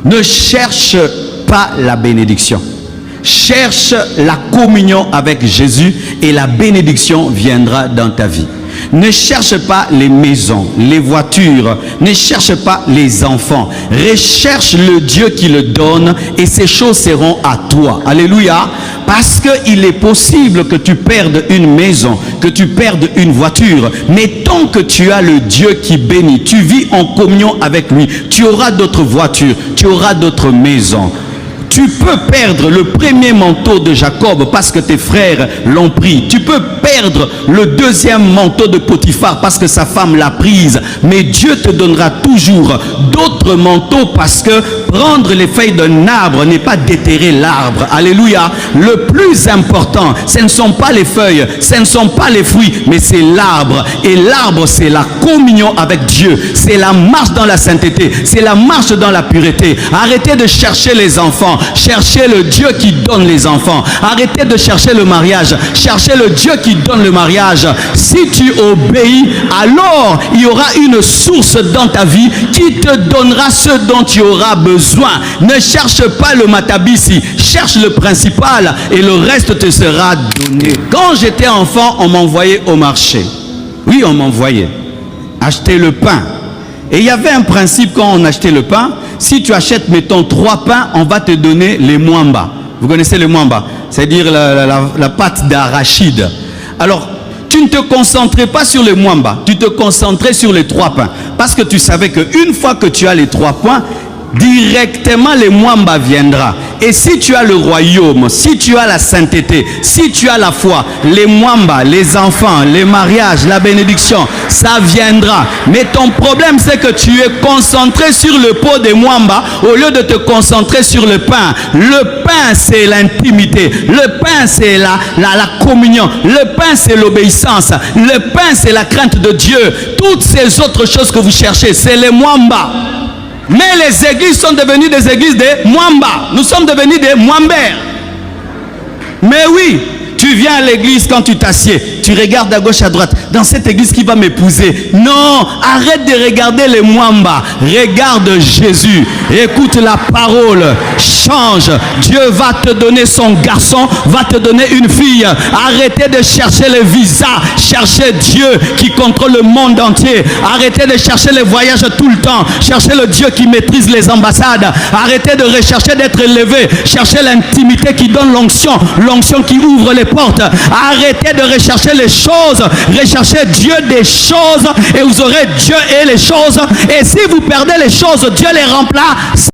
Ne cherche pas la bénédiction. Cherche la communion avec Jésus et la bénédiction viendra dans ta vie. Ne cherche pas les maisons, les voitures, ne cherche pas les enfants. Recherche le Dieu qui le donne et ces choses seront à toi. Alléluia. Parce qu'il est possible que tu perdes une maison, que tu perdes une voiture. Mais tant que tu as le Dieu qui bénit, tu vis en communion avec lui, tu auras d'autres voitures, tu auras d'autres maisons. Tu peux perdre le premier manteau de Jacob parce que tes frères l'ont pris. Tu peux perdre le deuxième manteau de Potiphar parce que sa femme l'a prise. Mais Dieu te donnera toujours d'autres manteaux parce que prendre les feuilles d'un arbre n'est pas déterrer l'arbre. Alléluia. Le plus important, ce ne sont pas les feuilles, ce ne sont pas les fruits, mais c'est l'arbre. Et l'arbre, c'est la communion avec Dieu. C'est la marche dans la sainteté. C'est la marche dans la pureté. Arrêtez de chercher les enfants. Cherchez le Dieu qui donne les enfants. Arrêtez de chercher le mariage. Cherchez le Dieu qui donne le mariage. Si tu obéis, alors il y aura une source dans ta vie qui te donnera ce dont tu auras besoin. Ne cherche pas le matabisi. Cherche le principal et le reste te sera donné. Quand j'étais enfant, on m'envoyait au marché. Oui, on m'envoyait acheter le pain. Et il y avait un principe quand on achetait le pain. Si tu achètes, mettons, 3 pains, on va te donner les mwamba. Vous connaissez les mwamba? C'est-à-dire la pâte d'arachide. Alors, tu ne te concentrais pas sur les mwamba. Tu te concentrais sur les 3 pains. Parce que tu savais qu'une fois que tu as les 3 pains, directement les mwamba viendra. Et si tu as le royaume, si tu as la sainteté, si tu as la foi, les mwamba, les enfants, les mariages, la bénédiction, ça viendra. Mais ton problème, c'est que tu es concentré sur le pot des mwamba au lieu de te concentrer sur le pain. Le pain, c'est l'intimité. Le pain, c'est la communion. Le pain, c'est l'obéissance. Le pain, c'est la crainte de Dieu. Toutes ces autres choses que vous cherchez, c'est les mwamba. Mais les églises sont devenues des églises de mwamba. Nous sommes devenus des mwambers. Mais oui, tu viens à l'église quand tu t'assieds. Tu regardes à gauche, à droite. Dans cette église qui va m'épouser. Non, arrête de regarder les mwamba. Regarde Jésus. Écoute la parole. Change. Dieu va te donner son garçon, va te donner une fille. Arrêtez de chercher les visas. Cherchez Dieu qui contrôle le monde entier. Arrêtez de chercher les voyages tout le temps. Cherchez le Dieu qui maîtrise les ambassades. Arrêtez de rechercher d'être élevé. Cherchez l'intimité qui donne l'onction. L'onction qui ouvre les portes. Arrêtez de rechercher les choses. Recherchez Dieu des choses et vous aurez Dieu et les choses. Et si vous perdez les choses, Dieu les remplace.